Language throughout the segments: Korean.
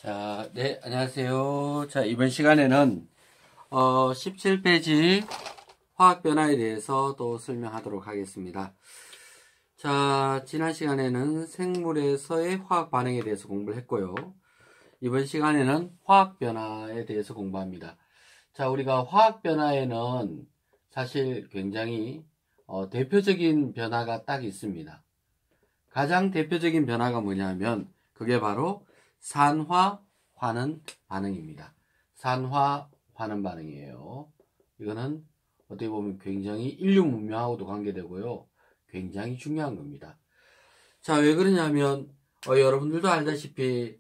자, 네, 안녕하세요. 자, 이번 시간에는 17페이지 화학 변화에 대해서 또 설명하도록 하겠습니다. 자, 지난 시간에는 생물에서의 화학 반응에 대해서 공부를 했고요. 이번 시간에는 화학 변화에 대해서 공부합니다. 자, 우리가 화학 변화에는 사실 굉장히 대표적인 변화가 딱 있습니다. 가장 대표적인 변화가 뭐냐면 그게 바로 산화 환원 반응입니다. 산화 환원 반응이에요. 이거는 어떻게 보면 굉장히 인류 문명하고도 관계되고요. 굉장히 중요한 겁니다. 자, 왜 그러냐면 여러분들도 알다시피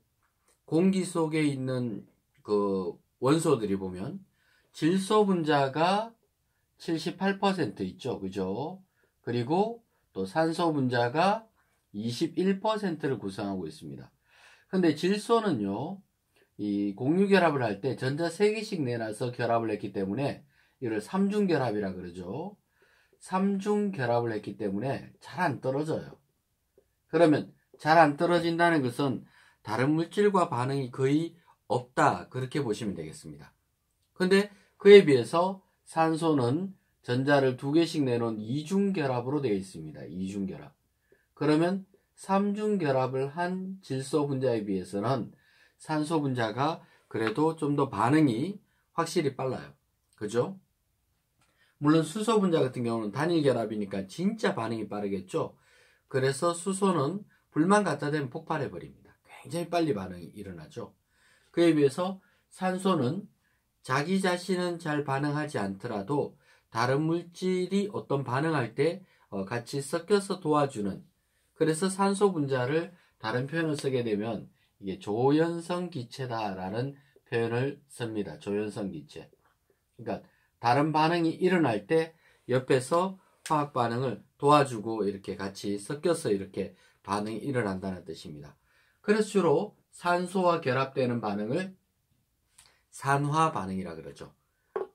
공기 속에 있는 그 원소들이 보면 질소 분자가 78% 있죠. 그죠? 그리고 또 산소 분자가 21%를 구성하고 있습니다. 근데 질소는요, 이 공유결합을 할 때 전자 3개씩 내놔서 결합을 했기 때문에 이를 삼중결합이라 그러죠. 삼중결합을 했기 때문에 잘 안 떨어져요. 그러면 잘 안 떨어진다는 것은 다른 물질과 반응이 거의 없다, 그렇게 보시면 되겠습니다. 근데 그에 비해서 산소는 전자를 2개씩 내놓은 이중결합으로 되어 있습니다. 이중결합. 그러면 삼중결합을 한 질소 분자에 비해서는 산소 분자가 그래도 좀 더 반응이 확실히 빨라요. 그죠? 물론 수소 분자 같은 경우는 단일 결합이니까 진짜 반응이 빠르겠죠? 그래서 수소는 불만 갖다 대면 폭발해 버립니다. 굉장히 빨리 반응이 일어나죠. 그에 비해서 산소는 자기 자신은 잘 반응하지 않더라도 다른 물질이 어떤 반응할 때 같이 섞여서 도와주는, 그래서 산소 분자를 다른 표현을 쓰게 되면 이게 조연성 기체다라는 표현을 씁니다. 조연성 기체. 그러니까 다른 반응이 일어날 때 옆에서 화학 반응을 도와주고 이렇게 같이 섞여서 이렇게 반응이 일어난다는 뜻입니다. 그래서 주로 산소와 결합되는 반응을 산화 반응이라 그러죠.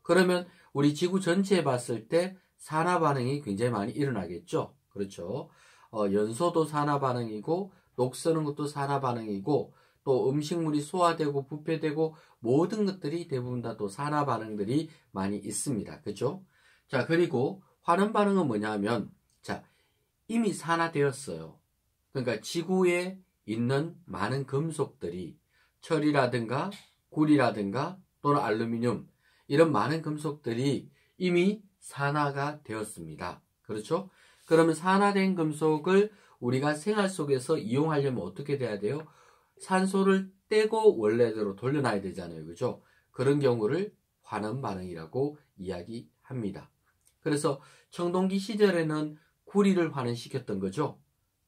그러면 우리 지구 전체에 봤을 때 산화 반응이 굉장히 많이 일어나겠죠. 그렇죠. 연소도 산화 반응이고 녹쓰는 것도 산화 반응이고 또 음식물이 소화되고 부패되고 모든 것들이 대부분 다 또 산화 반응들이 많이 있습니다. 그죠? 자, 그리고 환원 반응은 뭐냐면, 자, 이미 산화되었어요. 그러니까 지구에 있는 많은 금속들이 철이라든가 구리라든가 또는 알루미늄, 이런 많은 금속들이 이미 산화가 되었습니다. 그렇죠? 그러면 산화된 금속을 우리가 생활 속에서 이용하려면 어떻게 돼야 돼요? 산소를 떼고 원래대로 돌려놔야 되잖아요. 그죠? 그런 경우를 환원 반응이라고 이야기합니다. 그래서 청동기 시절에는 구리를 환원시켰던 거죠.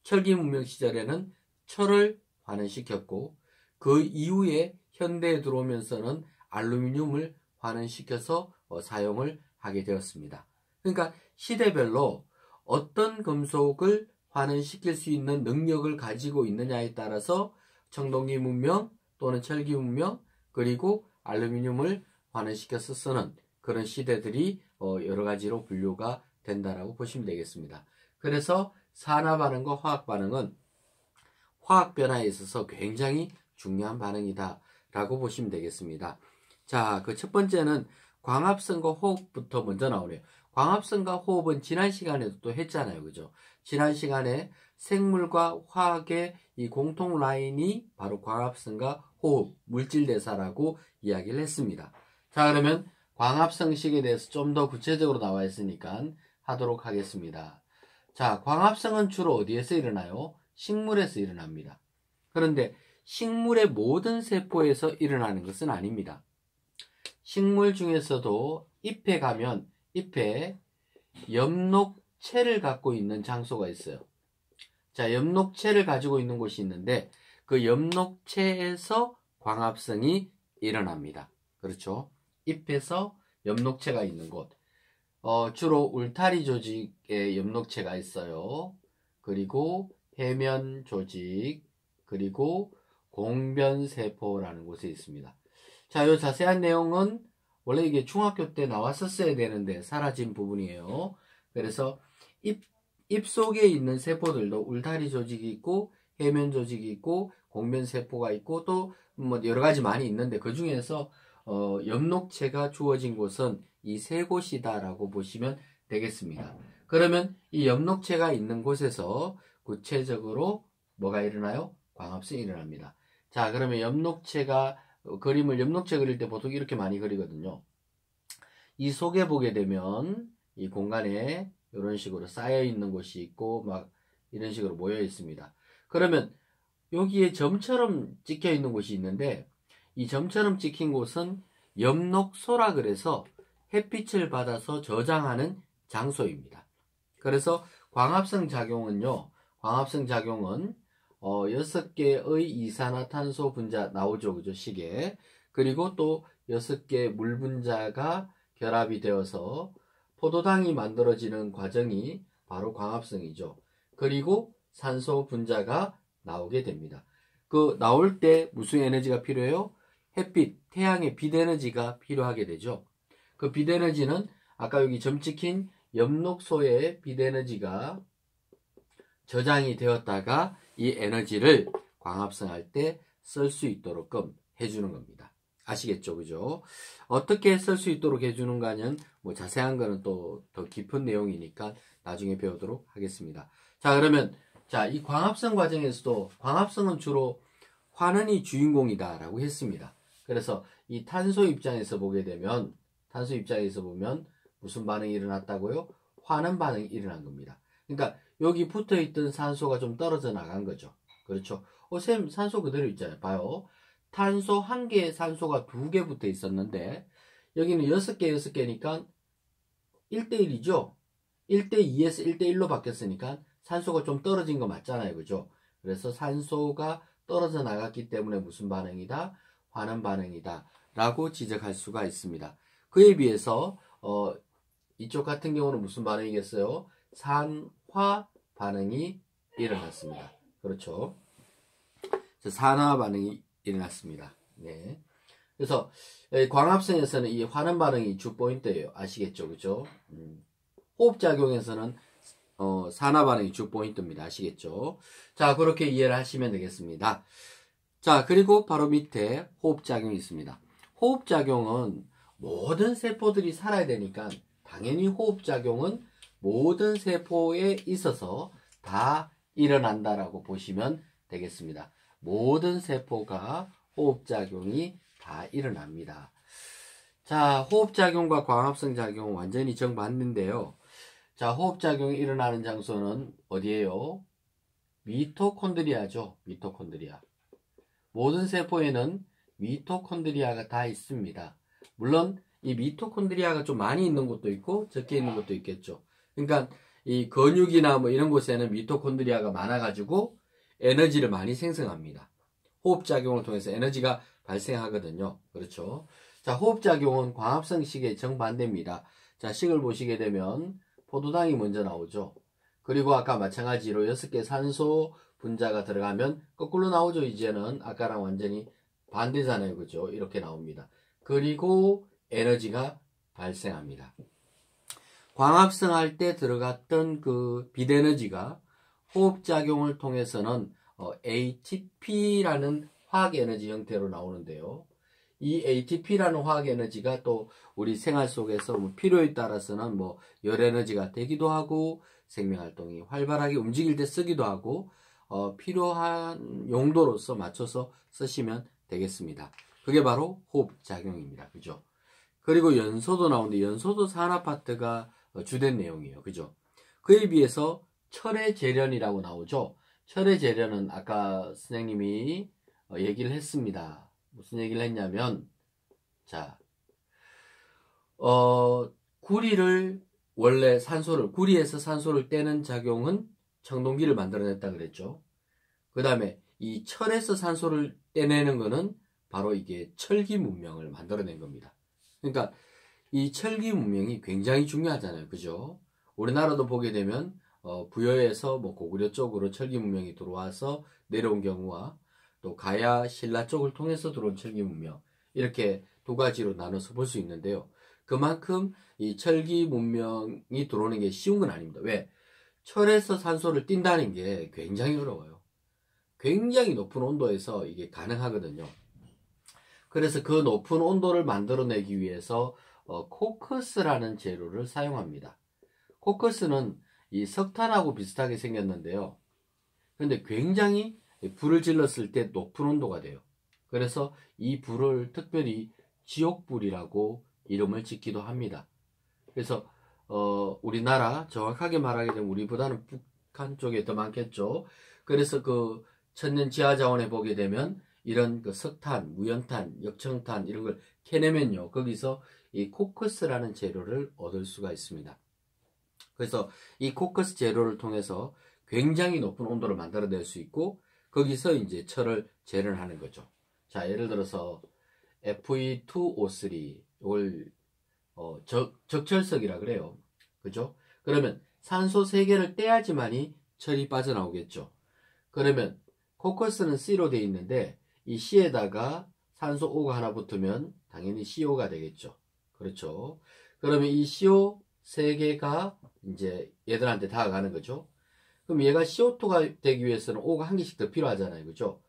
철기 문명 시절에는 철을 환원시켰고 그 이후에 현대에 들어오면서는 알루미늄을 환원시켜서 사용을 하게 되었습니다. 그러니까 시대별로 어떤 금속을 환원시킬 수 있는 능력을 가지고 있느냐에 따라서 청동기 문명 또는 철기 문명 그리고 알루미늄을 환원시켜서 쓰는 그런 시대들이 여러 가지로 분류가 된다라고 보시면 되겠습니다. 그래서 산화 반응과 화학 반응은 화학 변화에 있어서 굉장히 중요한 반응이다 라고 보시면 되겠습니다. 자, 그 첫 번째는 광합성과 호흡부터 먼저 나오네요. 광합성과 호흡은 지난 시간에도 또 했잖아요. 그죠? 지난 시간에 생물과 화학의 이 공통 라인이 바로 광합성과 호흡, 물질대사라고 이야기를 했습니다. 자, 그러면 광합성식에 대해서 좀 더 구체적으로 나와 있으니까 하도록 하겠습니다. 자, 광합성은 주로 어디에서 일어나요? 식물에서 일어납니다. 그런데 식물의 모든 세포에서 일어나는 것은 아닙니다. 식물 중에서도 잎에 가면 잎에 엽록체를 갖고 있는 장소가 있어요. 자, 엽록체를 가지고 있는 곳이 있는데 그 엽록체에서 광합성이 일어납니다. 그렇죠? 잎에서 엽록체가 있는 곳. 주로 울타리 조직에 엽록체가 있어요. 그리고 해면 조직, 그리고 공변세포라는 곳에 있습니다. 자, 이 자세한 내용은 원래 이게 중학교 때 나왔었어야 되는데 사라진 부분이에요. 그래서 잎 속에 있는 세포들도 울타리 조직이 있고 해면 조직이 있고 공변세포가 있고 또 뭐 여러 가지 많이 있는데 그 중에서 엽록체가 주어진 곳은 이 세 곳이다라고 보시면 되겠습니다. 그러면 이 엽록체가 있는 곳에서 구체적으로 뭐가 일어나요? 광합성이 일어납니다. 자, 그러면 엽록체가 엽록체 그릴 때 보통 이렇게 많이 그리거든요. 이 속에 보게 되면 이 공간에 이런 식으로 쌓여 있는 곳이 있고 막 이런 식으로 모여 있습니다. 그러면 여기에 점처럼 찍혀 있는 곳이 있는데 이 점처럼 찍힌 곳은 엽록소라 그래서 햇빛을 받아서 저장하는 장소입니다. 그래서 광합성 작용은 6개의 이산화탄소 분자 나오죠. 그죠? 식에. 그리고 또 6개 물 분자가 결합이 되어서 포도당이 만들어지는 과정이 바로 광합성이죠. 그리고 산소 분자가 나오게 됩니다. 그 나올 때 무슨 에너지가 필요해요? 햇빛, 태양의 빛 에너지가 필요하게 되죠. 그 빛 에너지는 아까 여기 점 찍힌 엽록소의 빛 에너지가 저장이 되었다가 이 에너지를 광합성할 때 쓸 수 있도록끔 해주는 겁니다. 아시겠죠? 그죠? 어떻게 쓸 수 있도록 해주는가는 뭐 자세한 거는 또 더 깊은 내용이니까 나중에 배우도록 하겠습니다. 자, 그러면 이 광합성 과정에서도 광합성은 주로 환원이 주인공이다라고 했습니다. 그래서 이 탄소 입장에서 보면 무슨 반응이 일어났다고요? 환원 반응이 일어난 겁니다. 그러니까 여기 붙어있던 산소가 좀 떨어져 나간 거죠. 그렇죠? 쌤, 산소 그대로 있잖아요. 봐요. 탄소 1개에 산소가 2개 붙어 있었는데 여기는 6개니까 1대1이죠. 1대2에서 1대1로 바뀌었으니까 산소가 좀 떨어진 거 맞잖아요. 그죠? 그래서 산소가 떨어져 나갔기 때문에 무슨 반응이다? 환원 반응이다 라고 지적할 수가 있습니다. 그에 비해서 이쪽 같은 경우는 무슨 반응이겠어요? 산화 반응이 일어났습니다. 그렇죠? 산화 반응이 일어났습니다. 네. 그래서 광합성에서는 이 환원 반응이 주 포인트예요. 아시겠죠? 그죠? 호흡작용에서는 산화 반응이 주 포인트입니다. 아시겠죠? 자, 그렇게 이해를 하시면 되겠습니다. 자, 그리고 바로 밑에 호흡작용이 있습니다. 호흡작용은 모든 세포들이 살아야 되니까 당연히 호흡작용은 모든 세포에 있어서 다 일어난다라고 보시면 되겠습니다. 모든 세포가 호흡작용이 다 일어납니다. 자, 호흡작용과 광합성 작용은 완전히 정반대인데요. 자, 호흡작용이 일어나는 장소는 어디예요? 미토콘드리아죠. 미토콘드리아. 모든 세포에는 미토콘드리아가 다 있습니다. 물론 이 미토콘드리아가 좀 많이 있는 곳도 있고 적게 있는 곳도 있겠죠. 그러니까 이 근육이나 뭐 이런 곳에는 미토콘드리아가 많아가지고 에너지를 많이 생성합니다. 호흡작용을 통해서 에너지가 발생하거든요. 그렇죠. 자, 호흡작용은 광합성식의 정반대입니다. 자, 식을 보시게 되면 포도당이 먼저 나오죠. 그리고 아까 마찬가지로 6개 산소 분자가 들어가면 거꾸로 나오죠. 이제는 아까랑 완전히 반대잖아요. 그죠? 이렇게 나옵니다. 그리고 에너지가 발생합니다. 광합성 할 때 들어갔던 그 빛에너지가 호흡작용을 통해서는 ATP라는 화학에너지 형태로 나오는데요. 이 ATP라는 화학에너지가 또 우리 생활 속에서 뭐 필요에 따라서는 뭐 열에너지가 되기도 하고 생명활동이 활발하게 움직일 때 쓰기도 하고 필요한 용도로서 맞춰서 쓰시면 되겠습니다. 그게 바로 호흡작용입니다. 그죠? 그리고 연소도 나오는데 연소도 산화 파트가 주된 내용이에요. 그죠? 그에 비해서 철의 재련이라고 나오죠. 철의 재련은 아까 선생님이 얘기를 했습니다. 무슨 얘기를 했냐면 자, 구리를 원래 구리에서 산소를 떼는 작용은 청동기를 만들어냈다 그랬죠. 그 다음에 이 철에서 산소를 떼내는 거는 바로 이게 철기 문명을 만들어낸 겁니다. 그러니까 이 철기 문명이 굉장히 중요하잖아요. 그죠? 우리나라도 보게 되면 부여에서 뭐 고구려 쪽으로 철기 문명이 들어와서 내려온 경우와 또 가야, 신라 쪽을 통해서 들어온 철기 문명 이렇게 두 가지로 나눠서 볼 수 있는데요. 그만큼 이 철기 문명이 들어오는 게 쉬운 건 아닙니다. 왜? 철에서 산소를 띈다는 게 굉장히 어려워요. 굉장히 높은 온도에서 이게 가능하거든요. 그래서 그 높은 온도를 만들어내기 위해서 코크스라는 재료를 사용합니다. 코크스는 이 석탄하고 비슷하게 생겼는데요. 근데 굉장히 불을 질렀을 때 높은 온도가 돼요. 그래서 이 불을 특별히 지옥불이라고 이름을 짓기도 합니다. 그래서 우리나라 정확하게 말하게 되면 우리보다는 북한 쪽에 더 많겠죠. 그래서 그 천년 지하자원에 보게 되면 이런 그 석탄, 무연탄, 역청탄 이런 걸 캐내면요. 거기서 이 코크스라는 재료를 얻을 수가 있습니다. 그래서 이 코크스 재료를 통해서 굉장히 높은 온도를 만들어낼 수 있고 거기서 이제 철을 재련하는 거죠. 자, 예를 들어서 Fe2O3 이걸 적철석이라 그래요. 그죠? 그러면 산소 3개를 떼야지만이 철이 빠져나오겠죠. 그러면 코크스는 C로 되어 있는데 이 C에다가 산소 O가 하나 붙으면 당연히 CO가 되겠죠. 그렇죠. 그러면 이 CO 3개가 이제 얘들한테 다가가는 거죠. 그럼 얘가 CO2가 되기 위해서는 O가 한 개씩 더 필요하잖아요. 그죠?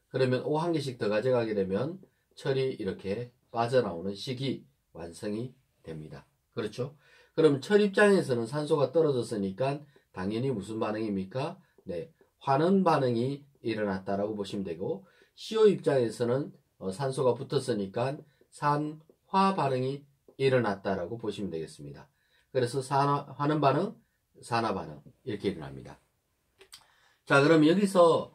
그러면 O 한 개씩 더 가져가게 되면 철이 이렇게 빠져나오는 식이 완성이 됩니다. 그렇죠? 그럼 철 입장에서는 산소가 떨어졌으니까 당연히 무슨 반응입니까? 네, 환원 반응이 일어났다라고 보시면 되고 CO 입장에서는 산소가 붙었으니까 산화 반응이 일어났다라고 보시면 되겠습니다. 그래서 환원 반응, 산화 반응 이렇게 일어납니다. 자, 그럼 여기서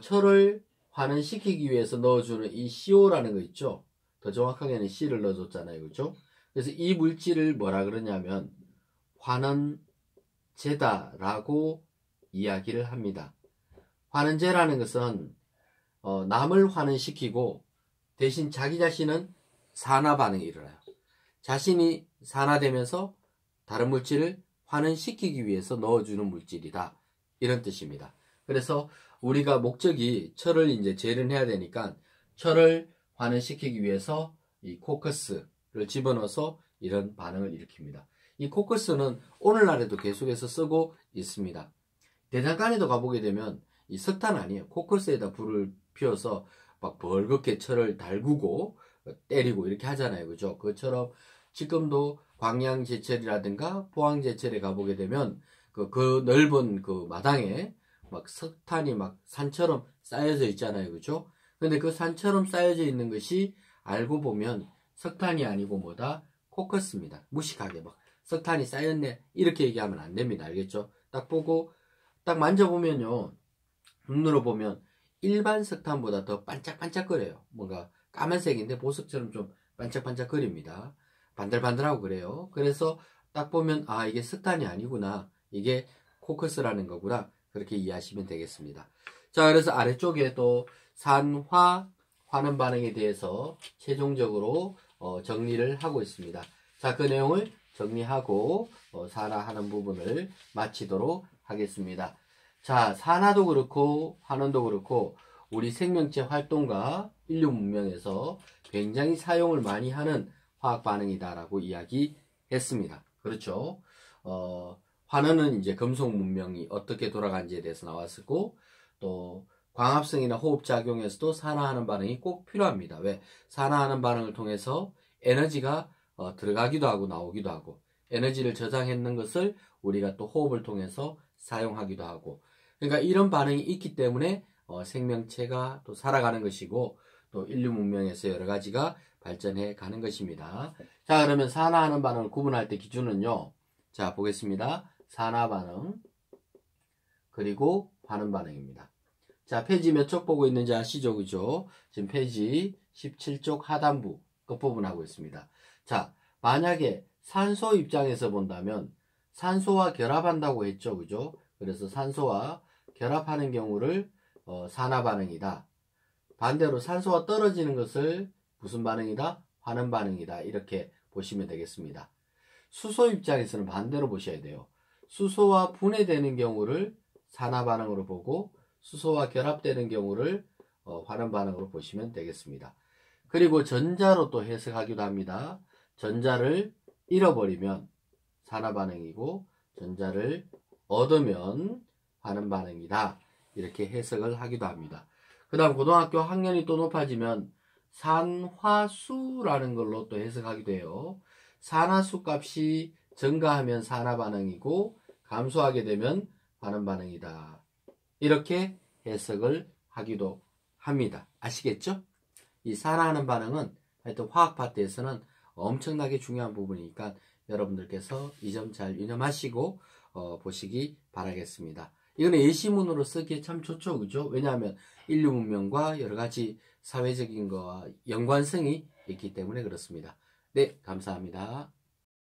철을 환원시키기 위해서 넣어주는 이 CO라는 거 있죠? 더 정확하게는 C를 넣어줬잖아요. 그죠? 그래서 이 물질을 뭐라 그러냐면 환원제다라고 이야기를 합니다. 환원제라는 것은 남을 환원시키고 대신 자기 자신은 산화 반응이 일어나요. 자신이 산화되면서 다른 물질을 환원시키기 위해서 넣어주는 물질이다. 이런 뜻입니다. 그래서 우리가 목적이 철을 이제 재련해야 되니까 철을 환원시키기 위해서 이 코크스를 집어넣어서 이런 반응을 일으킵니다. 이 코크스는 오늘날에도 계속해서 쓰고 있습니다. 대장간에도 가보게 되면 이 석탄 아니에요. 코크스에다 불을 피워서 막 벌겋게 철을 달구고 때리고 이렇게 하잖아요. 그죠? 그처럼 지금도 광양제철이라든가 포항제철에 가보게 되면 그 넓은 그 마당에 막 석탄이 막 산처럼 쌓여져 있잖아요. 그죠? 근데 그 산처럼 쌓여져 있는 것이 알고 보면 석탄이 아니고 뭐다? 코크스입니다. 무식하게 막 석탄이 쌓였네 이렇게 얘기하면 안 됩니다. 알겠죠? 딱 보고 딱 만져보면요. 눈으로 보면 일반 석탄보다 더 반짝반짝거려요. 뭔가 까만색인데 보석처럼 좀 반짝반짝거립니다. 반들반들하고 그래요. 그래서 딱 보면 아 이게 석탄이 아니구나. 이게 코크스라는 거구나. 그렇게 이해하시면 되겠습니다. 자, 그래서 아래쪽에 또 산화 환원 반응에 대해서 최종적으로 정리를 하고 있습니다. 자, 그 내용을 정리하고 산화하는 부분을 마치도록 하겠습니다. 자, 산화도 그렇고 환원도 그렇고 우리 생명체 활동과 인류 문명에서 굉장히 사용을 많이 하는 화학 반응이다라고 이야기했습니다. 그렇죠? 환원은 이제 금속 문명이 어떻게 돌아간지에 대해서 나왔었고 또 광합성이나 호흡작용에서도 산화하는 반응이 꼭 필요합니다. 왜? 산화하는 반응을 통해서 에너지가 들어가기도 하고 나오기도 하고 에너지를 저장했는 것을 우리가 또 호흡을 통해서 사용하기도 하고 그러니까 이런 반응이 있기 때문에 생명체가 또 살아가는 것이고 또 인류 문명에서 여러 가지가 발전해 가는 것입니다. 자, 그러면 산화하는 반응을 구분할 때 기준은요. 자, 보겠습니다. 산화 반응 그리고 환원 반응입니다. 자, 페이지 몇 쪽 보고 있는지 아시죠? 그죠? 지금 페이지 17쪽 하단부 끝부분 하고 있습니다. 자, 만약에 산소 입장에서 본다면 산소와 결합한다고 했죠. 그죠? 그래서 산소와 결합하는 경우를 산화 반응이다. 반대로 산소가 떨어지는 것을 무슨 반응이다? 환원 반응이다. 이렇게 보시면 되겠습니다. 수소 입장에서는 반대로 보셔야 돼요. 수소와 분해되는 경우를 산화 반응으로 보고 수소와 결합되는 경우를 환원 반응으로 보시면 되겠습니다. 그리고 전자로 또 해석하기도 합니다. 전자를 잃어버리면 산화 반응이고 전자를 얻으면 환원 반응이다. 이렇게 해석을 하기도 합니다. 그 다음 고등학교 학년이 또 높아지면 산화수라는 걸로 또 해석하기도 해요. 산화수 값이 증가하면 산화 반응이고 감소하게 되면 반응 반응이다. 이렇게 해석을 하기도 합니다. 아시겠죠? 이 산화하는 반응은 하여튼 화학 파트에서는 엄청나게 중요한 부분이니까 여러분들께서 이 점 잘 유념하시고 보시기 바라겠습니다. 이거는 예시문으로 쓰기에 참 좋죠, 그죠? 왜냐하면 인류 문명과 여러 가지 사회적인 거와 연관성이 있기 때문에 그렇습니다. 네, 감사합니다.